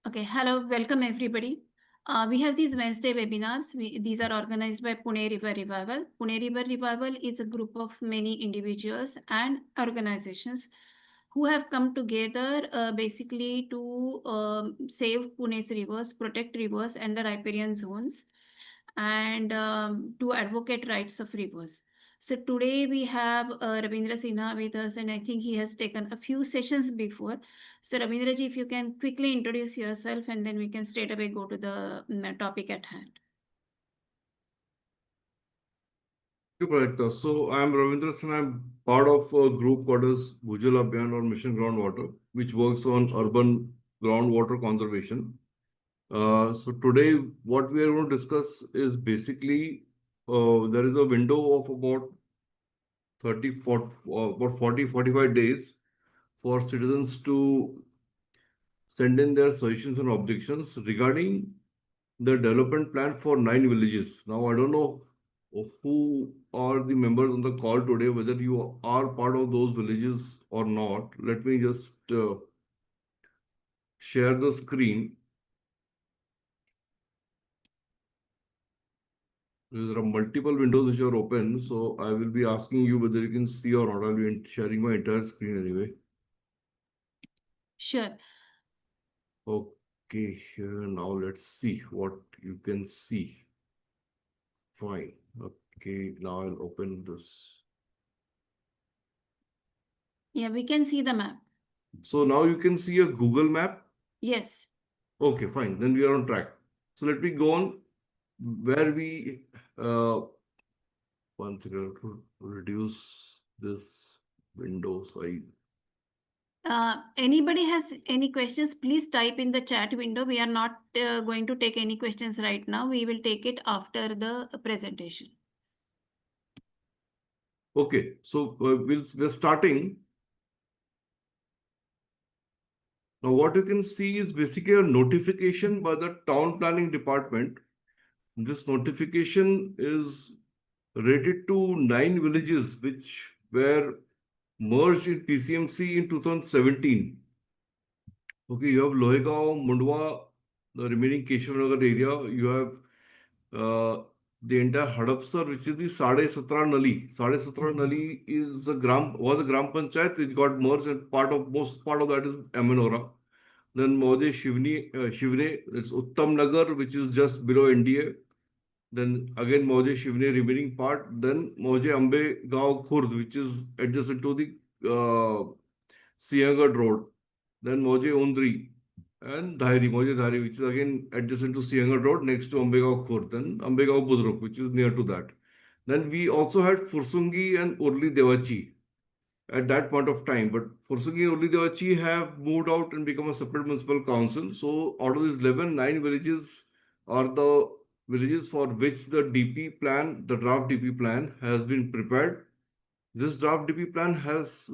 Okay, hello, welcome everybody. We have these Wednesday webinars. These are organized by Pune River Revival. Pune River Revival is a group of many individuals and organizations who have come together basically to save Pune's rivers, protect rivers and the riparian zones, and to advocate rights of rivers. So today we have Ravindra Sinha with us, and I think he has taken a few sessions before. So Ravindra ji, if you can quickly introduce yourself, and then we can straight away go to the topic at hand. Thank you, Prajakta. So I'm Ravindra and I'm part of a group called as Bhujal Abhiyan or Mission Groundwater, which works on urban groundwater conservation. So today, what we are going to discuss is basically there is a window of about 45 days for citizens to send in their suggestions and objections regarding the development plan for 9 villages. Now, I don't know who are the members on the call today, whether you are part of those villages or not. Let me just share the screen. There are multiple windows which are open, so I will be asking you whether you can see or not. I'll be sharing my entire screen anyway. Sure. Okay, here now let's see what you can see. Fine. Okay, now I'll open this. Yeah, we can see the map. So now you can see a Google map. Yes. Okay, fine. Then we are on track. So let me go on where we one second, I have to reduce this window. So Anybody has any questions, please type in the chat window. We are not going to take any questions right now. We will take it after the presentation. okay, so we're starting. Now, what you can see is basically a notification by the town planning department. This notification is related to 9 villages which were merged in PCMC in 2017. Okay, you have Lohegaon, Mundwa, the remaining Keshavnagar area. You have the entire Hadapsar, which is the Sade Satra Nali. Sade Satra Nali is was a Gram Panchayat. It got merged, and most part of that is Amanora. Then Maude Shivne, it's Uttam Nagar, which is just below NDA. Then again Maude Shivne remaining part. Then Maude Ambe Gaon Khurd, which is adjacent to the Siagarh Road. Then Maude Undri and Maude Dhari, which is again adjacent to Siagarh Road next to Ambegao Khurd. Then Ambegao Budruk, which is near to that. Then we also had Fursungi and Urli Devachi at that point of time. But Fursungi and Urli Devachi have moved out and become a separate municipal council. So out of these 9 villages are the villages for which the DP plan, the draft DP plan has been prepared. This draft DP plan has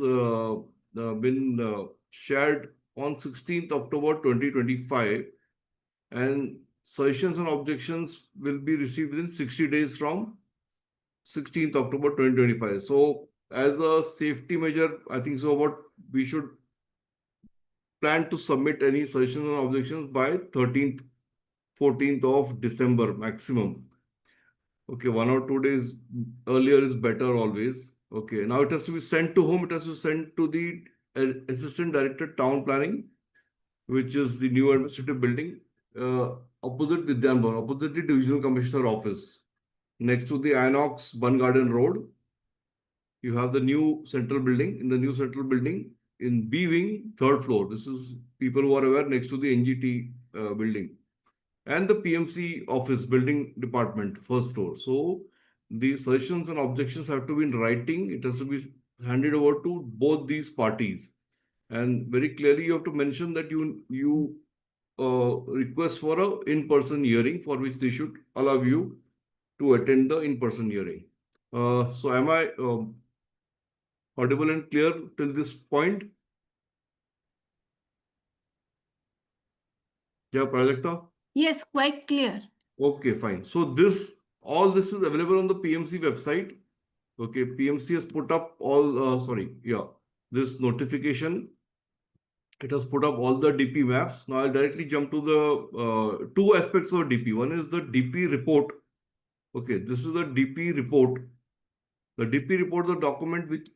been shared on 16th October 2025, and suggestions and objections will be received within 60 days from 16th October 2025. So as a safety measure, I think so what we should plan to submit any suggestions and objections by 13th, 14th of December maximum. Okay, 1 or 2 days earlier is better always. Okay, now it has to be sent to whom? It has to be sent to the Assistant Director Town Planning, which is the new administrative building, opposite Vidyan Bhavan, opposite the Divisional Commissioner Office, next to the Inox Bun Garden Road. You have the new central building. In the new central building, in B wing, third floor. This is people who are aware, next to the NGT building. And the PMC office building department, first floor. So the suggestions and objections have to be in writing. It has to be handed over to both these parties. And very clearly, you have to mention that you request for a in-person hearing for which they should allow you to attend the in-person hearing. So am I audible and clear till this point? Yeah, Prajakta? Yes, quite clear. Okay, fine. So all this is available on the PMC website. Okay, PMC has put up all, this notification It has put up all the DP maps. Now I'll directly jump to the two aspects of DP. One is the DP report. Okay, this is the DP report. The DP report is a document which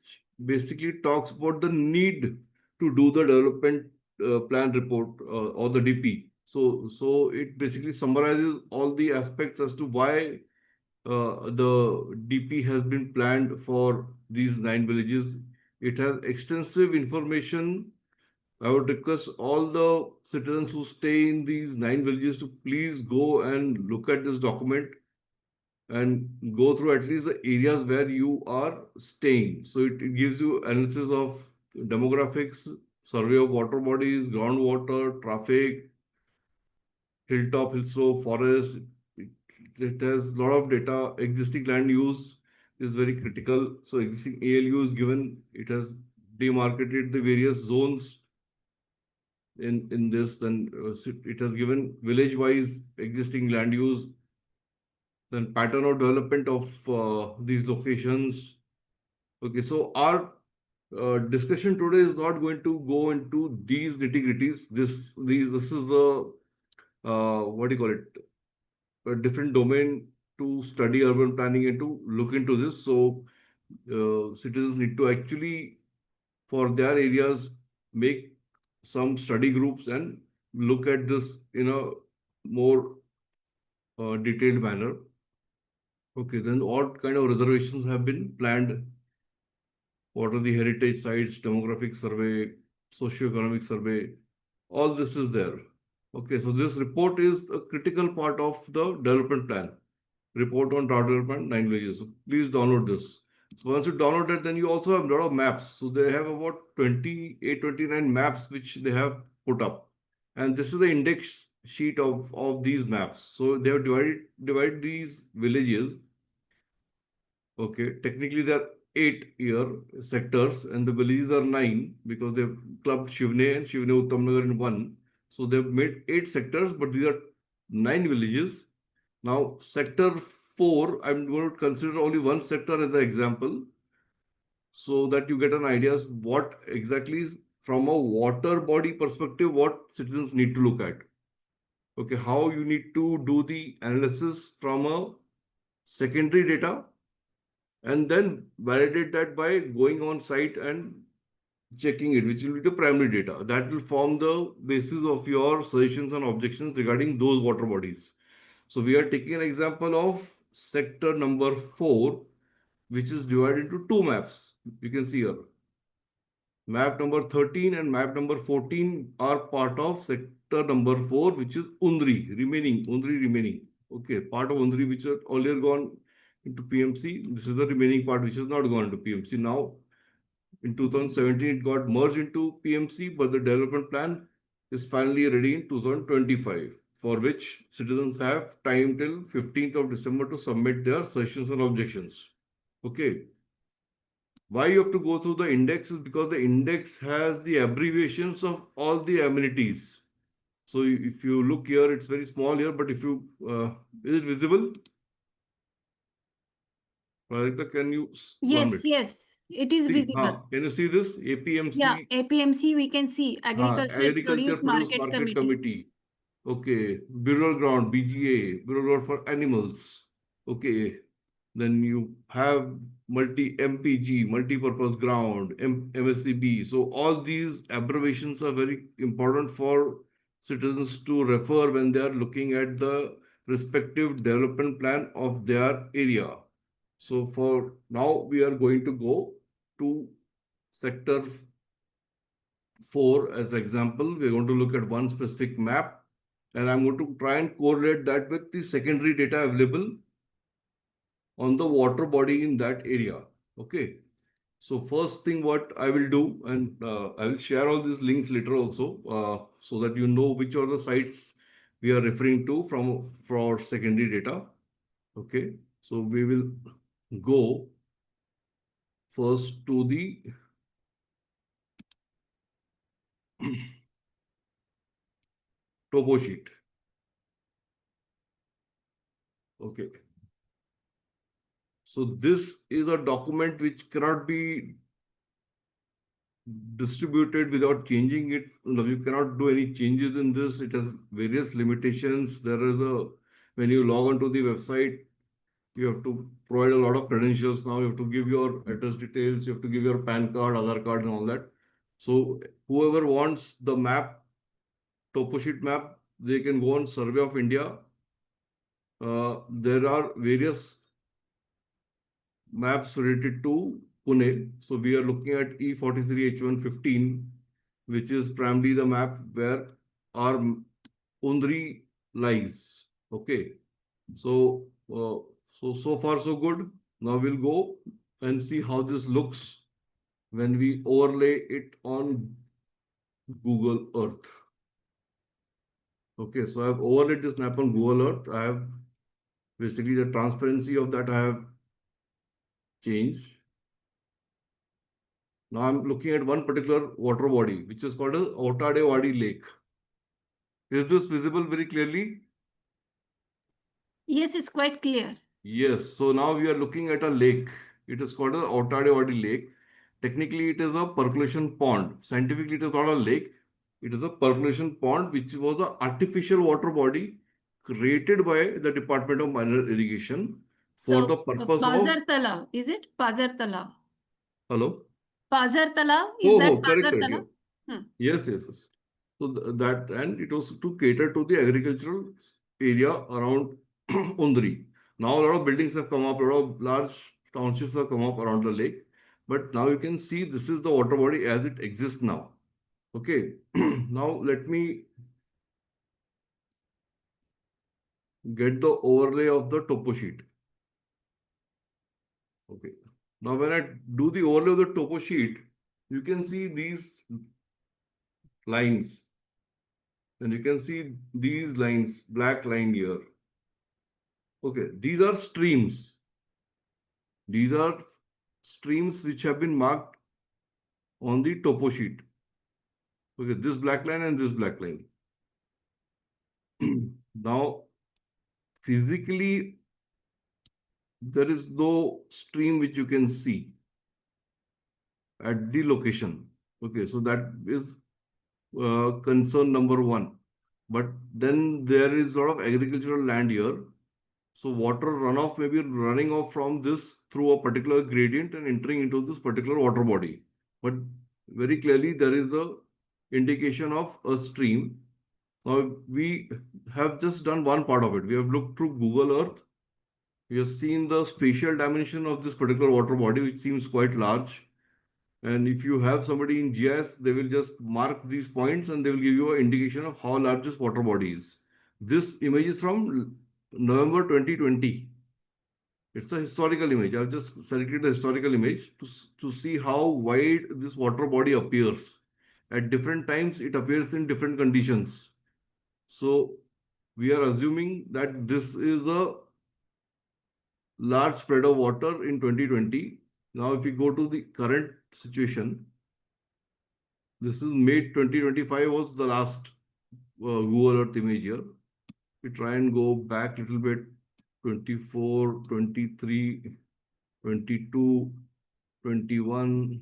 basically talks about the need to do the development plan report or the DP. So it basically summarizes all the aspects as to why the DP has been planned for these 9 villages. It has extensive information. I would request all the citizens who stay in these 9 villages to please go and look at this document and go through at least the areas where you are staying. So it gives you analysis of demographics, survey of water bodies, groundwater, traffic, hilltop, hill slope, forest. It has a lot of data. Existing land use is very critical. So existing ALU is given. It has demarcated the various zones in this. Then it has given village-wise existing land use, then pattern of development of these locations. Okay, so our discussion today is not going to go into these nitty-gritties. This is the what do you call it? A different domain to study urban planning and to look into this. So citizens need to actually, for their areas, make some study groups and look at this in a more detailed manner. Okay, then what kind of reservations have been planned? What are the heritage sites, demographic survey, socio-economic survey? All this is there. Okay, so this report is a critical part of the development plan. Report on drought development, 9 villages. So please download this. So once you download it, then you also have a lot of maps. So they have about 28, 29 maps which they have put up. And this is the index sheet of these maps. So they have divided these villages. Okay, technically there are 8 sectors and the villages are 9 because they've clubbed Shivne and Shivne Uttamnagar in one. So they've made 8 sectors, but these are 9 villages. Now, sector 4, I'm going to consider only one sector as an example so that you get an idea as what exactly from a water body perspective, what citizens need to look at. Okay, how you need to do the analysis from a secondary data and then validate that by going on site and checking it, which will be the primary data. That will form the basis of your suggestions and objections regarding those water bodies. So we are taking an example of sector number 4, which is divided into 2 maps. You can see here. Map number 13 and map number 14 are part of sector number 4, which is Undri remaining. Okay, part of Undri, which had earlier gone into PMC. This is the remaining part, which has not gone into PMC. Now, in 2017, it got merged into PMC, but the development plan is finally ready in 2025, for which citizens have time till 15th of December to submit their suggestions and objections. Okay. Why you have to go through the index is because the index has the abbreviations of all the amenities. So if you look here, it's very small here, but if you, is it visible? Pradipta, can you, 1 minute. Yes, it is See, visible. can you see this? APMC. Yeah, APMC we can see, Agriculture Agriculture Produce Produce Market Market Committee. Committee. Okay. Burial ground, BGA, burial ground for animals. Okay. Then you have MPG, multi-purpose ground, MSCB. So all these abbreviations are very important for citizens to refer when they are looking at the respective development plan of their area. So for now, we are going to go to sector 4 as example. We're going to look at one specific map and I'm going to try and correlate that with the secondary data available on the water body in that area. Okay. So first thing what I will do, and I will share all these links later also, so that you know which are the sites we are referring to for secondary data. Okay. So we will go first to the topo sheet. Okay. So this is a document which cannot be distributed without changing it. You cannot do any changes in this. It has various limitations. When you log onto the website, you have to provide a lot of credentials now. You have to give your address details, you have to give your PAN card, Aadhaar card, and all that. So whoever wants the map, topo sheet map, they can go on Survey of India. There are various maps related to Pune. So we are looking at E43H115, which is primarily the map where our Undri lies. Okay. So, so far so good. Now we'll go and see how this looks when we overlay it on Google Earth. Okay, so I've overlaid this map on Google Earth. I have basically the transparency of that I have changed. Now I'm looking at one particular water body, which is called as Otadewadi Lake. Is this visible very clearly? Yes, it's quite clear. Yes. So now we are looking at a lake. It is called a Otadewadi Lake. Technically, it is a percolation pond. Scientifically, it is not a lake. It is a percolation pond, which was an artificial water body created by the Department of Minor Irrigation for the So, purpose of. Pazar Talav, is it? Pazar Talav. Hello? Pazar Talav, is Oh, that oh, correct, Pazar correct. Talav? Yeah. Hmm. Yes, yes, yes. So that, and it was to cater to the agricultural area around Undri. Now a lot of buildings have come up, a lot of large townships have come up around the lake. But now you can see this is the water body as it exists now. Okay. Now let me get the overlay of the topo sheet. Okay. Now when I do the overlay of the topo sheet, you can see these lines. And you can see these lines, black line here. Okay, these are streams. These are streams which have been marked on the topo sheet. Okay, this black line and this black line. Now, physically, there is no stream which you can see at the location. Okay, so that is concern number one. But then there is a lot of agricultural land here. So water runoff may be running off from this through a particular gradient and entering into this particular water body. But very clearly there is a indication of a stream. Now we have just done one part of it. We have looked through Google Earth. We have seen the spatial dimension of this particular water body, which seems quite large. And if you have somebody in GIS, they will just mark these points and they will give you an indication of how large this water body is. This image is from November 2020. It's a historical image. I've just selected the historical image to see how wide this water body appears. At different times, it appears in different conditions. So we are assuming that this is a large spread of water in 2020. Now, if we go to the current situation, this is May 2025 was the last Google Earth image here. We try and go back a little bit, 24, 23, 22, 21.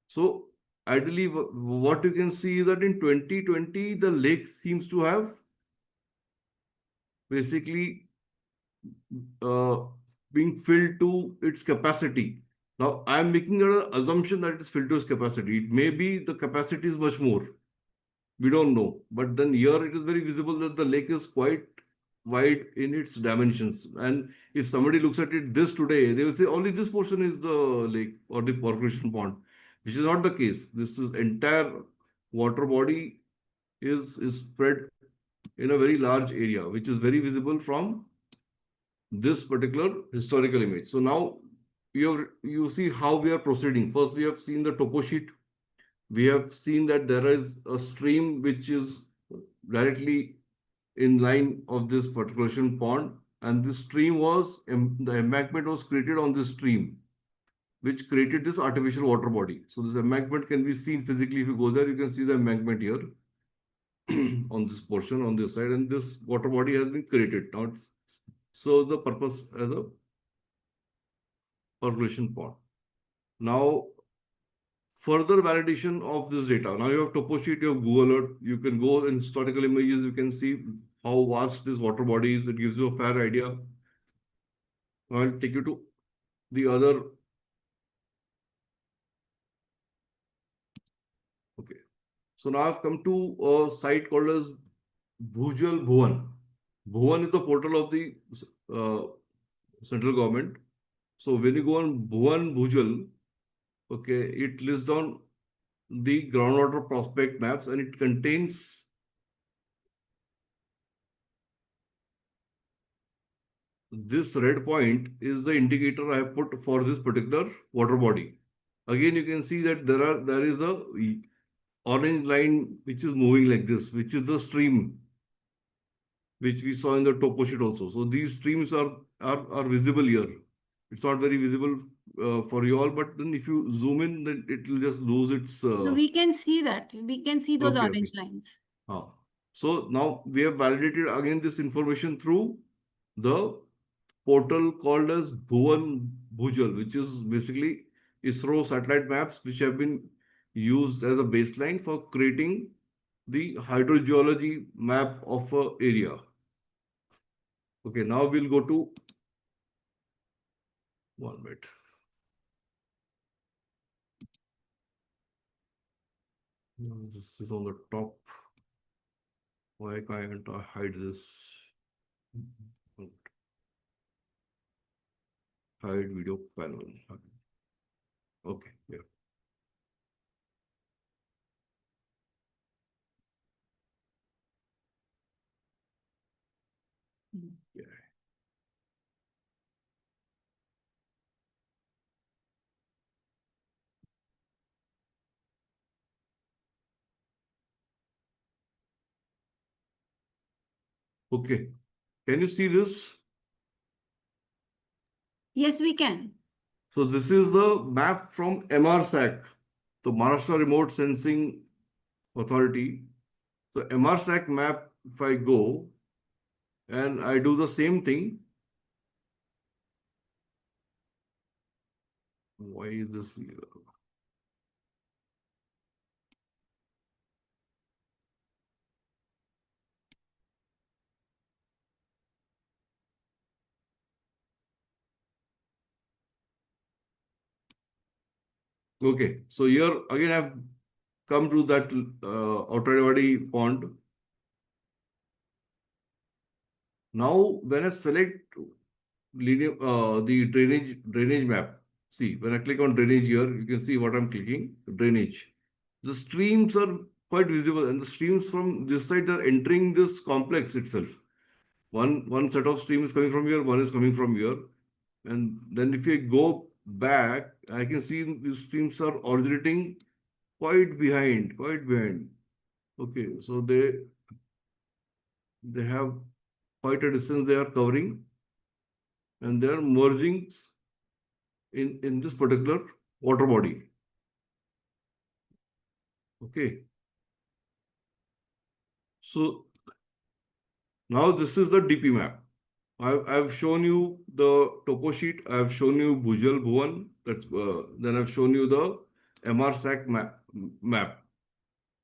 So ideally, what you can see is that in 2020, the lake seems to have basically uh, being filled to its capacity. Now, I am making an assumption that it is filled to its capacity. It may be the capacity is much more. We don't know. But then here it is very visible that the lake is quite wide in its dimensions. And if somebody looks at it this today, they will say only this portion is the lake or the percolation pond, which is not the case. This is entire water body is spread in a very large area, which is very visible from this particular historical image. So now you see how we are proceeding. First, we have seen the topo sheet. We have seen that there is a stream which is directly in line of this percolation pond, and this stream was the embankment was created on this stream, which created this artificial water body. So this embankment can be seen physically. If you go there, you can see the embankment here on this portion on this side, and this water body has been created. Now it serves the purpose as a percolation pond. Now, further validation of this data. Now you have topo sheet, you have Google Earth. You can go in historical images. You can see how vast this water body is. It gives you a fair idea. Now I'll take you to the other. Okay. So now I've come to a site called as Bhujal Bhuvan. Bhuvan is the portal of the uh, central government. So when you go on Bhuvan Bhujal, okay, it lists down the groundwater prospect maps and it contains this red point is the indicator I have put for this particular water body. Again, you can see that there is a orange line which is moving like this, which is the stream which we saw in the topo sheet also. So these streams are visible here. It's not very visible for you all, but then if you zoom in, then it will just lose its. No, we can see that. We can see those Okay, orange okay. lines. So now we have validated again this information through the portal called as Bhuvan Bhujal, which is basically ISRO satellite maps, which have been used as a baseline for creating the hydrogeology map of a area. Okay, now we'll go to 1 minute. This is on the top. Why can't I hide this? Hide video panel. Okay, yeah. Yeah. Okay. Can you see this? Yes, we can. So this is the map from MRSAC, the Maharashtra Remote Sensing Authority. So MRSAC map, if I go and I do the same thing, why is this here? Okay, so here again I've come to that Otradwadi pond. Now when I select the drainage map, see when I click on drainage here, you can see what I'm clicking, drainage. The streams are quite visible and the streams from this side are entering this complex itself. One set of stream is coming from here, one is coming from here. And then if you go back, I can see these streams are originating quite behind, quite behind. Okay, so they have quite a distance they are covering and they are merging in this particular water body. Okay. So now this is the DP map. I've shown you the topo sheet. I've shown you Bhujal Bhuvan. Then I've shown you the MRSAC map.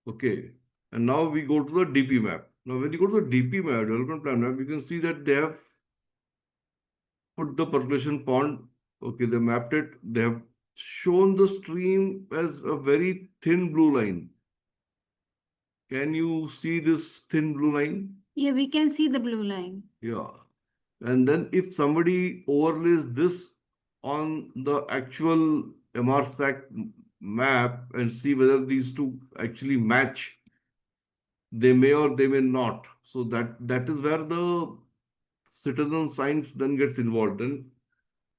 Okay. And now we go to the DP map. Now when you go to the DP map, development plan map, you can see that they have put the percolation pond. Okay, they mapped it. They have shown the stream as a very thin blue line. Can you see this thin blue line? Yeah, we can see the blue line. Yeah. And then if somebody overlays this on the actual MRSAC map and see whether these two actually match, they may or they may not. So that is where the citizen science then gets involved. And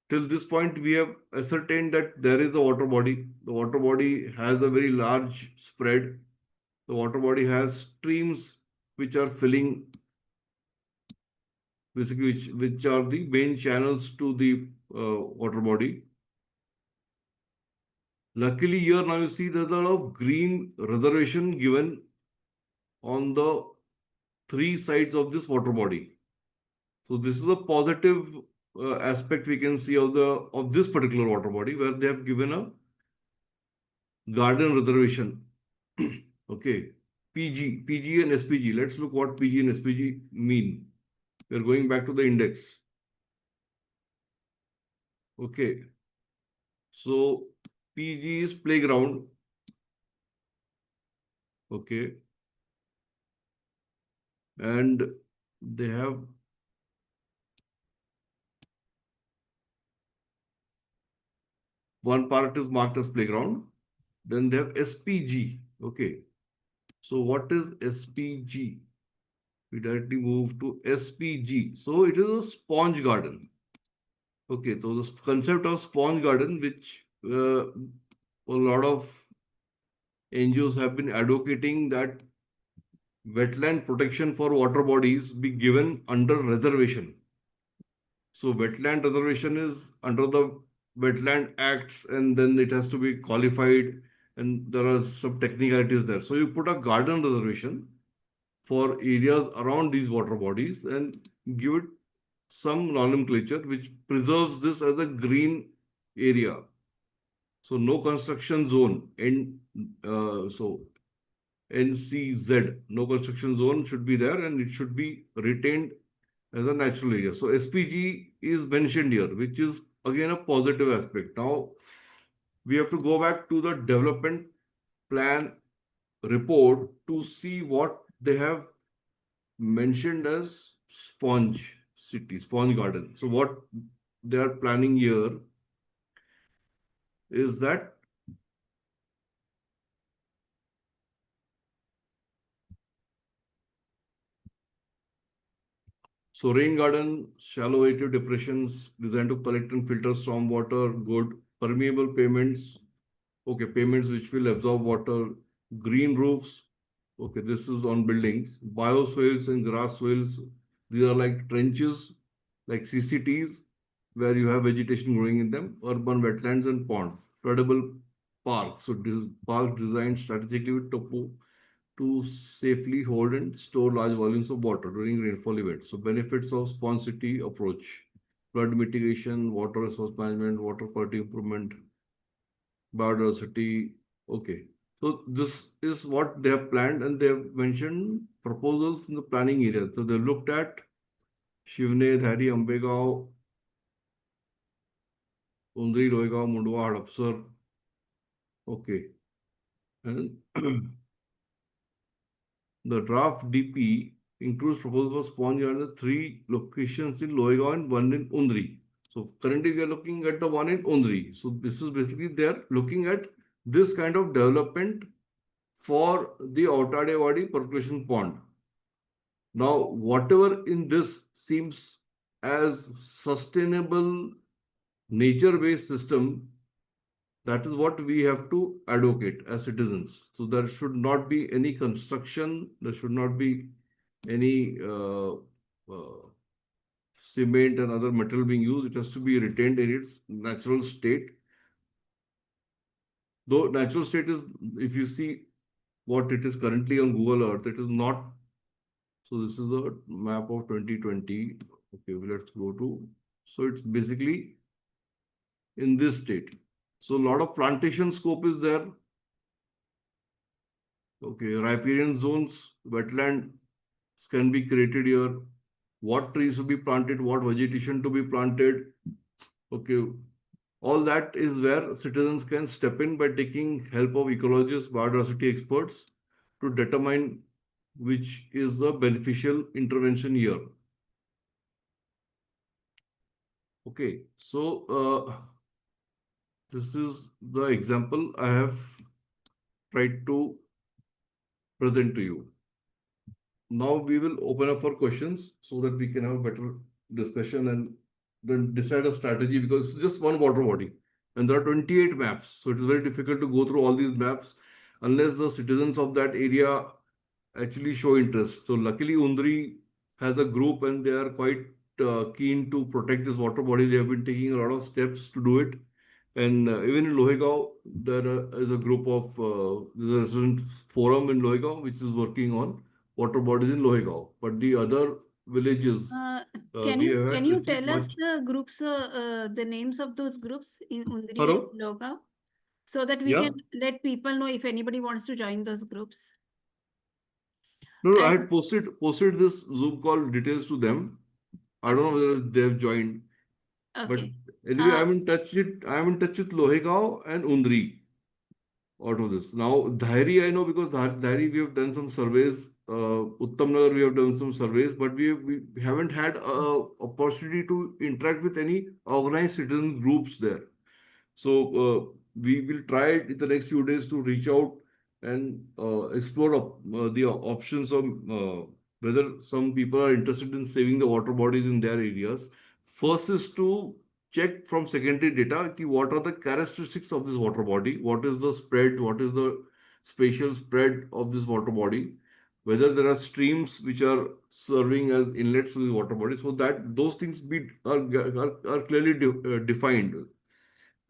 till this point, we have ascertained that there is a water body. The water body has a very large spread. The water body has streams which are filling, basically which are the main channels to the water body. Luckily, here now you see there's a lot of green reservation given on the three sides of this water body. So this is a positive aspect we can see of this particular water body where they have given a garden reservation. Okay. PG and SPG. Let's look what PG and SPG mean. We're going back to the index. Okay. So PG is playground. Okay. And they have one part is marked as playground. Then they have SPG. Okay. So what is SPG? We directly move to SPG. So it is a sponge garden. Okay, so the concept of sponge garden, which a lot of NGOs have been advocating that wetland protection for water bodies be given under reservation. So wetland reservation is under the Wetland Acts, and then it has to be qualified, and there are some technicalities there. So you put a garden reservation for areas around these water bodies and give it some nomenclature which preserves this as a green area. So no construction zone. So NCZ, no construction zone should be there, and it should be retained as a natural area. So SPG is mentioned here, which is again a positive aspect. Now we have to go back to the development plan report to see what they have mentioned as sponge city, sponge garden. So what they are planning here is that rain garden, shallow native depressions designed to collect and filter storm water, good permeable pavements, okay, pavements which will absorb water, green roofs, okay, this is on buildings, bioswales and grass swales, these are like trenches, like CCTs, where you have vegetation growing in them, urban wetlands and ponds, floodable parks. So this is parks designed strategically with topo to safely hold and store large volumes of water during rainfall events. So benefits of sponge city approach, flood mitigation, water resource management, water quality improvement, biodiversity. Okay. So this is what they have planned, and they have mentioned proposals in the planning area. So they looked at Shivne, Dhari, Ambegao, Undri, Loigaon, Mundwa, Hadapsar. Okay. And the draft DP includes proposal for sponge on the 3 locations in Loigaon and 1 in Undri. So currently we are looking at the one in Undri. So this is basically they are looking at this kind of development for the Outadewadi percolation pond. Now, whatever in this seems as sustainable nature-based system, that is what we have to advocate as citizens. So there should not be any construction, there should not be any cement and other metal being used. It has to be retained in its natural state. Though natural state is, if you see what it is currently on Google Earth, it is not. So this is a map of 2020. Okay, let's go to. So it's basically in this state. So a lot of plantation scope is there. Okay, riparian zones, wetland can be created here. What trees to be planted, what vegetation to be planted. Okay, all that is where citizens can step in by taking help of ecologists, biodiversity experts to determine which is the beneficial intervention here. Okay, so this is the example I have tried to present to you. Now we will open up for questions so that we can have a better discussion and then decide a strategy, because it's just one water body and there are 28 maps. So it is very difficult to go through all these maps unless the citizens of that area actually show interest. So luckily Undri has a group and they are quite keen to protect this water body. They have been taking a lot of steps to do it. And even in Lohegaon, there is a group of, there's a resident forum in Lohegaon which is working on water bodies in Lohegaon. But the other villages, Can we you haven't received tell us much. the groups, the names of those groups in Undri Hello? and Loga? so that we Yeah. can let people know if anybody wants to join those groups. No, I And had posted this Zoom call details to them. I don't know okay, whether they have joined, but okay. anyway, Uh, I'm in touch with Lohegao and Undri out of this. Now, Dhairi, I know because Dhairi, we have done some surveys. Uttamnagar, we have done some surveys, but we haven't had a opportunity to interact with any organized citizen groups there. So we will try in the next few days to reach out and explore the options of whether some people are interested in saving the water bodies in their areas. First is to check from secondary data ki what are the characteristics of this water body, what is the spread, what is the spatial spread of this water body, whether there are streams which are serving as inlets to this water body, so that those things are clearly defined,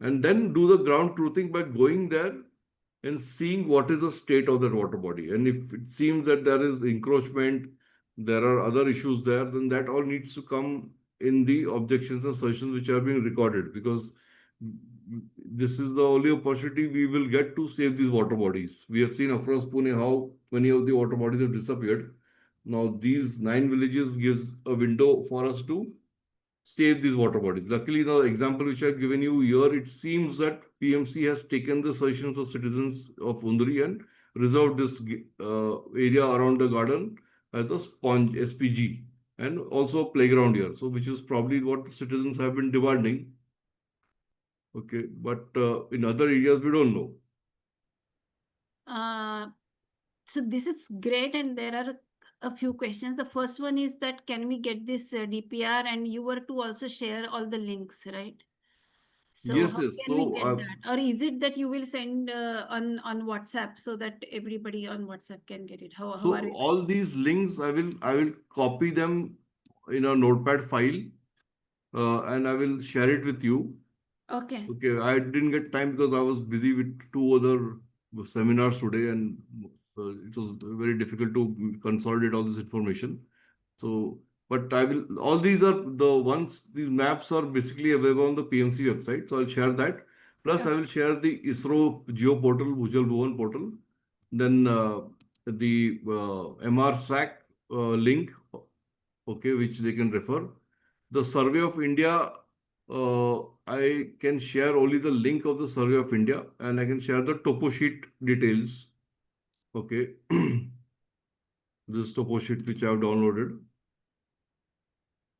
and then do the ground truthing by going there and seeing what is the state of that water body. And if it seems that there is encroachment, there are other issues there, then that all needs to come in the objections and suggestions which are being recorded, because this is the only opportunity we will get to save these water bodies. We have seen across Pune how many of the water bodies have disappeared. Now, these 9 villages gives a window for us to save these water bodies. Luckily, the example which I've given you here, it seems that PMC has taken the suggestions of citizens of Undri and reserved this area around the garden as a sponge SPG and also a playground here. So, which is probably what the citizens have been demanding. Okay, but in other areas, we don't know. uh, so this is great, and there are a few questions. The first one is that can we get this DPR, and you were to also share all the links, right? So Yes, how yes. can we So, get that? Or is it that you will send on WhatsApp so that everybody on WhatsApp can get it? How are so you? all these links, I will copy them in a notepad file, and I will share it with you. Okay. Okay, I didn't get time because I was busy with two other seminars today, and it was very difficult to consolidate all this information. So, but I will, all these are the ones, these maps are basically available on the PMC website. So I'll share that. Plus, I Okay. will share the ISRO Geo portal, Bhujal Bhuvan portal, then the MR link, okay, which they can refer. The Survey of India, I can share only the link of the Survey of India, and I can share the topo sheet details. Okay, this topo sheet which I have downloaded.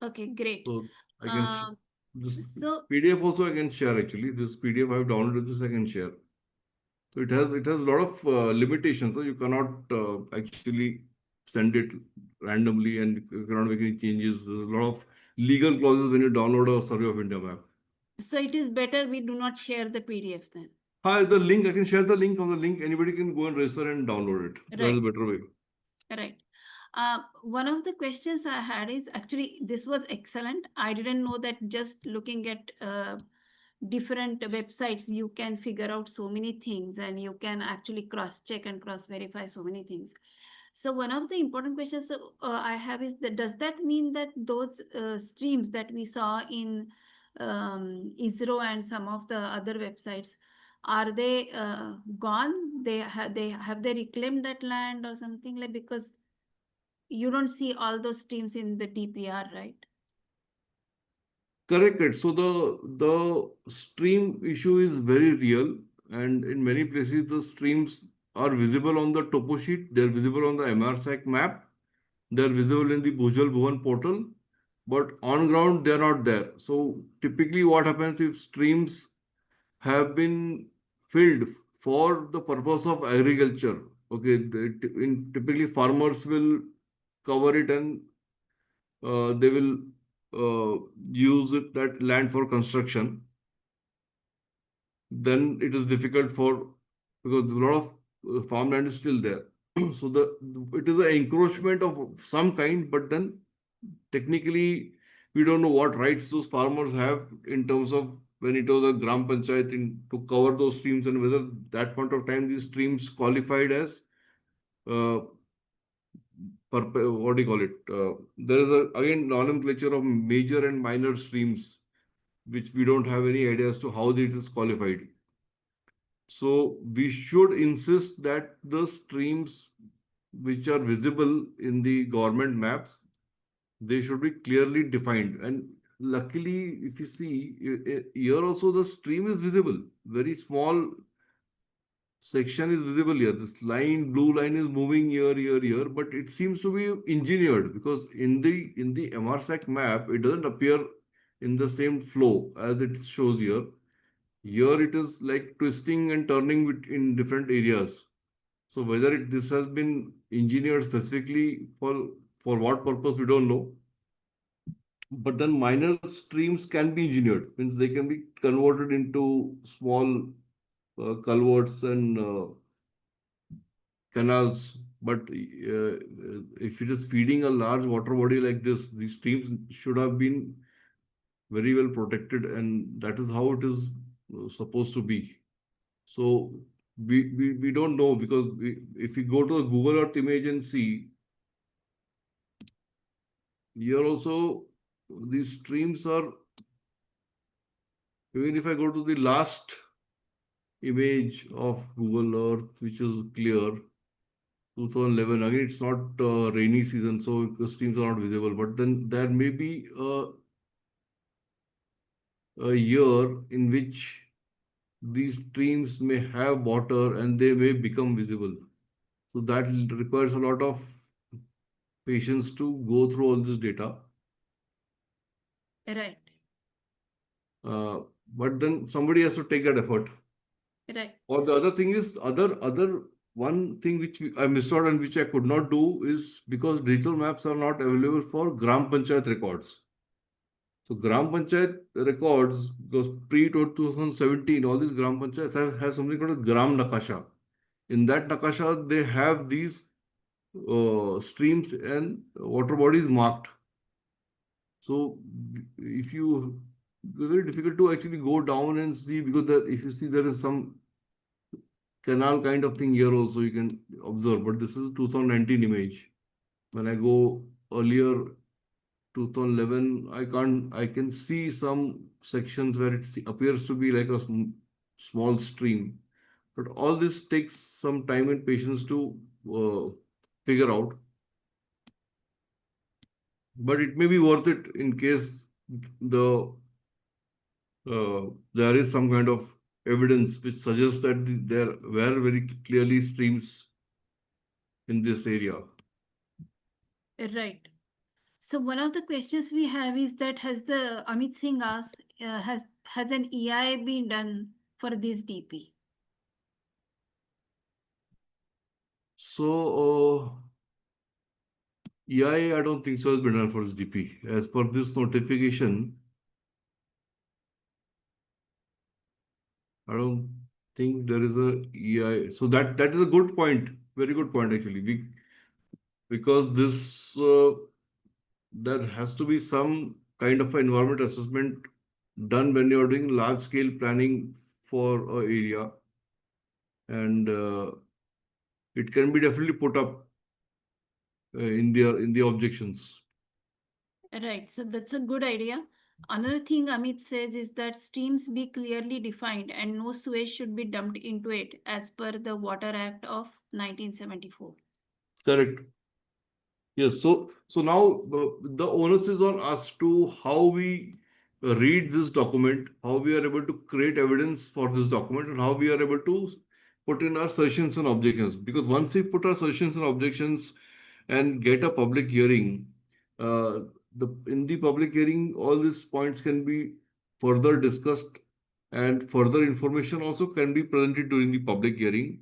Okay, great. So I can Uh, this so PDF also I can share actually. This PDF I have downloaded, this I can share. So it has a lot of limitations. So you cannot actually send it randomly, and you cannot make any changes. There's a lot of legal clauses when you download a Survey of India map. so it is better we do not share the PDF then. Hi, the link, I can share the link on the link. Anybody can go and register and download it. That's a Right, better way. right. One of the questions I had is actually this was excellent. I didn't know that just looking at different websites you can figure out so many things, and you can actually cross check and cross verify so many things. So one of the important questions I have is that does that mean that those streams that we saw in ISRO and some of the other websites, are they gone? They reclaimed that land or something, like, because you don't see all those streams in the DPR, right? Correct. Correct. So the stream issue is very real, and in many places the streams are visible on the topo sheet. They're visible on the MRSAC map. They're visible in the Bhujal Bhuvan portal, but on ground they're not there. So typically, what happens if streams have been filled for the purpose of agriculture? Okay, typically farmers will cover it, and they will use that land for construction. Then it is difficult for, because a lot of farmland is still there. So it is an encroachment of some kind, but then technically we don't know what rights those farmers have in terms of when it was a gram panchayat to cover those streams, and whether that point of time these streams qualified as uh, what do you call it? There is again nomenclature of major and minor streams, which we don't have any idea as to how it is qualified. So we should insist that the streams which are visible in the government maps, they should be clearly defined. And luckily, if you see here also the stream is visible. Very small section is visible here. This line, blue line is moving here, but it seems to be engineered because in the MRSAC map, it doesn't appear in the same flow as it shows here. Here it is like twisting and turning in different areas. So whether this has been engineered specifically for what purpose, we don't know. But then minor streams can be engineered, means they can be converted into small culverts and canals. But if it is feeding a large water body like this, these streams should have been very well protected, and that is how it is supposed to be. So we don't know because if we go to a Google Earth image and see, here also these streams are, even if I go to the last image of Google Earth, which is clear, 2011, again, it's not rainy season, so the streams are not visible. But then there may be a year in which these streams may have water and they may become visible. So that requires a lot of patience to go through all this data. Right. But then somebody has to take that effort. Right. Or the other thing is, other one thing which I missed out and which I could not do is because digital maps are not available for Gram Panchayat records. So Gram Panchayat records, because pre-2017, all these Gram Panchayats have something called a Gram Nakasha. In that Nakasha, they have these streams and water bodies marked. So if you, it's very difficult to actually go down and see, because if you see there is some canal kind of thing here also you can observe, but this is 2019 image. When I go earlier 2011, I can see some sections where it appears to be like a small stream. But all this takes some time and patience to figure out. But it may be worth it in case there is some kind of evidence which suggests that there were very clearly streams in this area. Right. So one of the questions we have is that has the Amit Singh asked, has an EI been done for this DP? So, EI, I don't think so has been done for this DP. As per this notification, I don't think there is a EI. So that is a good point, very good point actually. Because this there has to be some kind of environment assessment done when you're doing large scale planning for a area, and it can be definitely put up in the objections. Right. So that's a good idea. Another thing Amit says is that streams be clearly defined and no sewage should be dumped into it as per the Water Act of 1974. Correct. Yes, so now the onus is on us to how we read this document, how we are able to create evidence for this document, and how we are able to put in our suggestions and objections. Because once we put our suggestions and objections and get a public hearing, in the public hearing, all these points can be further discussed, and further information also can be presented during the public hearing.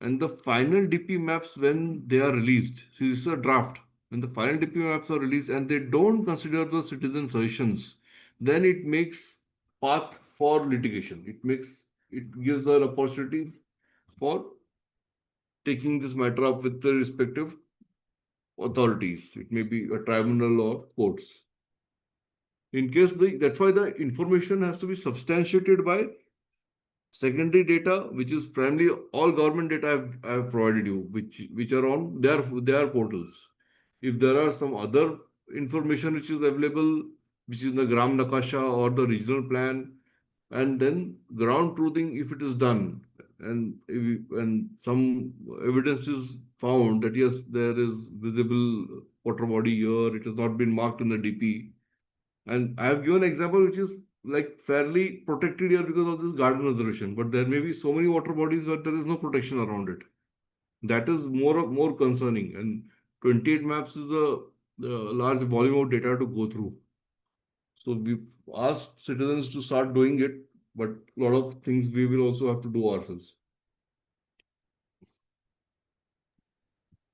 And the final DP maps, when they are released, see, this is a draft. When the final DP maps are released and they don't consider the citizen suggestions, then it makes path for litigation. It gives an opportunity for taking this matter up with the respective authorities. It may be a tribunal or courts. In case that's why the information has to be substantiated by secondary data, which is primarily all government data I've provided you, which are on their portals. If there are some other information which is available, which is in the Gram Nakasha or the regional plan, and then ground truthing, if it is done, and some evidence is found that yes, there is visible water body here. It has not been marked in the DP. And I have given an example which is like fairly protected here because of this garden reservation. But there may be so many water bodies where there is no protection around it. That is more concerning. And 28 maps is a large volume of data to go through. So we've asked citizens to start doing it, but a lot of things we will also have to do ourselves.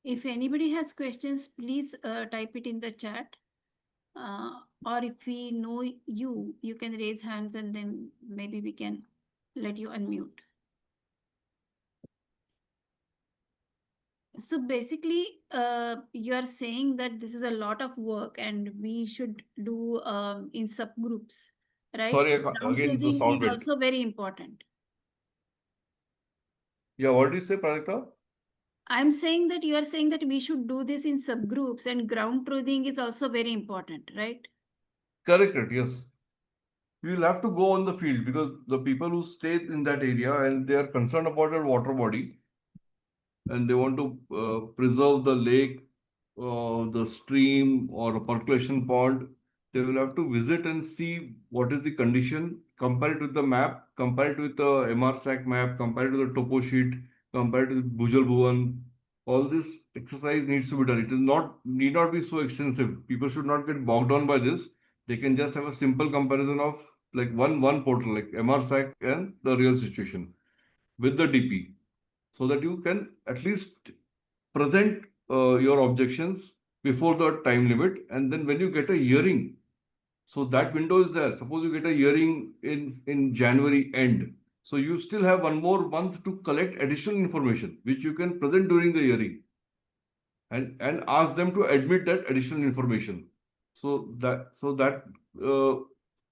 If anybody has questions, please type it in the chat. Or if we know you, you can raise hands and then maybe we can let you unmute. So basically, you are saying that this is a lot of work and we should do in subgroups, right? Sorry, Ground again, the truthing sound is went. also very important. Yeah, what did you say, Prajakta? I'm saying that you are saying that we should do this in subgroups and ground truthing is also very important, right? Correct, yes. We will have to go on the field because the people who stay in that area and they are concerned about their water body and they want to preserve the lake, the stream, or a percolation pond, they will have to visit and see what is the condition, compare it with the map, compare it with the MRSAC map, compare it with the topo sheet, compare it with Bhujal Bhuvan. All this exercise needs to be done. It is not need not be so extensive. People should not get bogged down by this. They can just have a simple comparison of like one portal like MRSAC and the real situation with the DP, so that you can at least present your objections before the time limit. And then when you get a hearing, so that window is there. Suppose you get a hearing in January end. So you still have one more month to collect additional information, which you can present during the hearing and ask them to admit that additional information. So that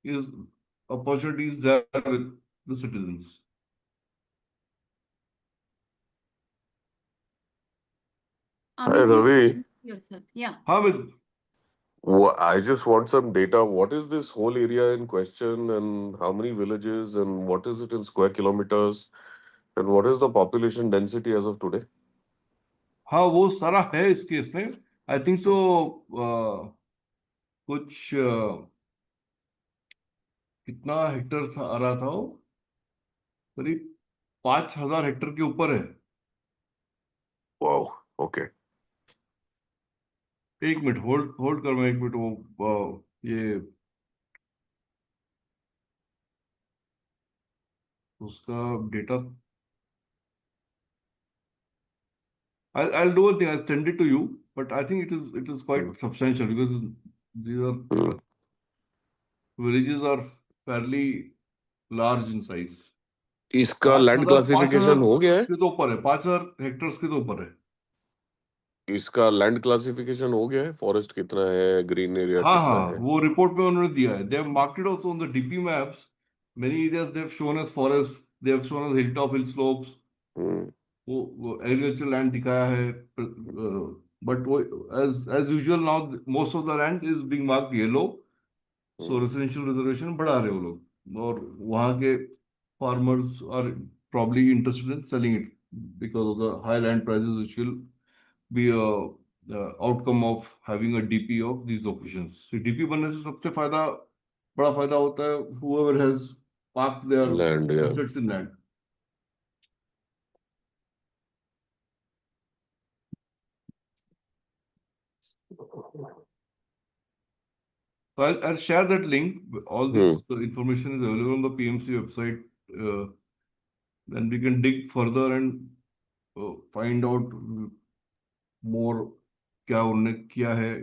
is opportunities there with the citizens. Hi, Ravi. Yourself. Yeah. Hamid, I just want some data. What is this whole area in question, and how many villages, and what is it in square kilometers, and what is the population density as of today? हाँ वो सारा है इस case में. I think so कुछ कितना Hector आ रहा था वो, करीब 5,000 हेक्टर के ऊपर है. Wow. Okay. एक मिनट होल्ड होल्ड कर, मैं एक मिनट वो ये उसका data I'll do one thing. I'll send it to you, but I think it is quite substantial because these are Hmm. villages are fairly large in size. इसका land classification 5,000 हो गया है? के तो ऊपर है, 5,000 हेक्टर्स के तो ऊपर है. इसका लैंड क्लासिफिकेशन हो गया है? फॉरेस्ट कितना है, ग्रीन एरिया हाँ कितना हाँ, है? वो रिपोर्ट में उन्होंने दिया है. They have marked it also on the DP maps. Many areas they have shown as forest, they have shown as hill top, hill slopes. Hmm. वो एग्रीकल्चर लैंड दिखाया है, बट वो as usual now most of the land is being marked yellow. So residential reservation बढ़ा रहे वो लोग, और वहाँ के farmers are probably interested in selling it because of the high land prices which will be a outcome of having a DP of these locations. So DP बनने से सबसे बड़ा फायदा होता है whoever has parked their Land, yeah. assets in land. So I'll share that link. All this information is available on the PMC website. Then we can dig further and find out more क्या उन्होंने किया है,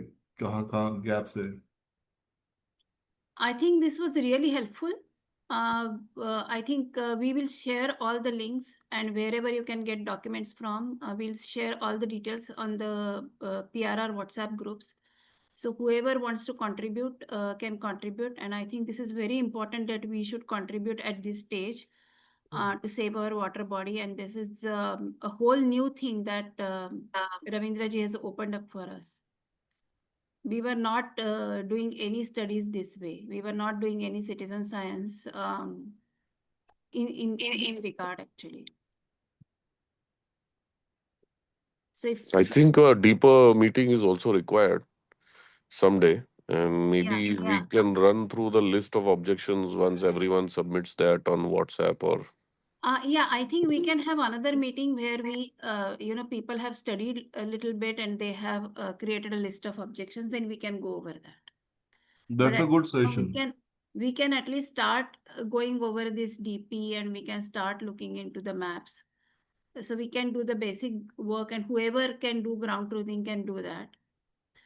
कहाँ gaps है. I think this was really helpful. I think we will share all the links, and wherever you can get documents from, we'll share all the details on the PRR WhatsApp groups. So whoever wants to contribute can contribute. And I think this is very important that we should contribute at this stage to save our water body. And this is a whole new thing that Ravindra ji has opened up for us. We were not doing any studies this way. We were not doing any citizen science in this regard, actually. So if I think a deeper meeting is also required someday, and maybe yeah. we can run through the list of objections once everyone submits that on WhatsApp or. Yeah, I think we can have another meeting where we, people have studied a little bit and they have created a list of objections. Then we can go over that. But That's a at good least now session. we can at least start going over this DP, and we can start looking into the maps. So we can do the basic work, and whoever can do ground truthing can do that.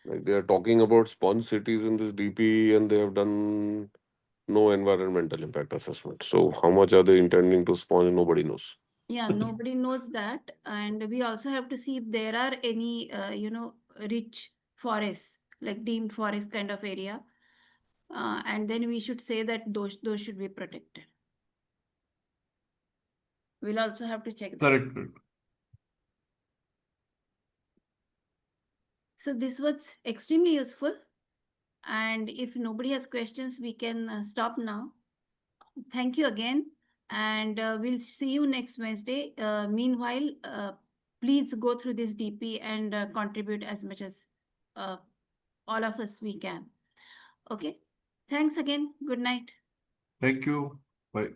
Like, they are talking about sponge cities in this DP, and they have done no environmental impact assessment. So how much are they intending to sponge? Nobody knows. Yeah, nobody knows that. And we also have to see if there are any, rich forests, like deemed forest kind of area. And then we should say that those should be protected. We'll also have to check that. Correct. Correct. So this was extremely useful. And if nobody has questions, we can stop now. Thank you again. And we'll see you next Wednesday. Meanwhile, please go through this DP and contribute as much as all of us we can. Okay. Thanks again. Good night. Thank you. Bye.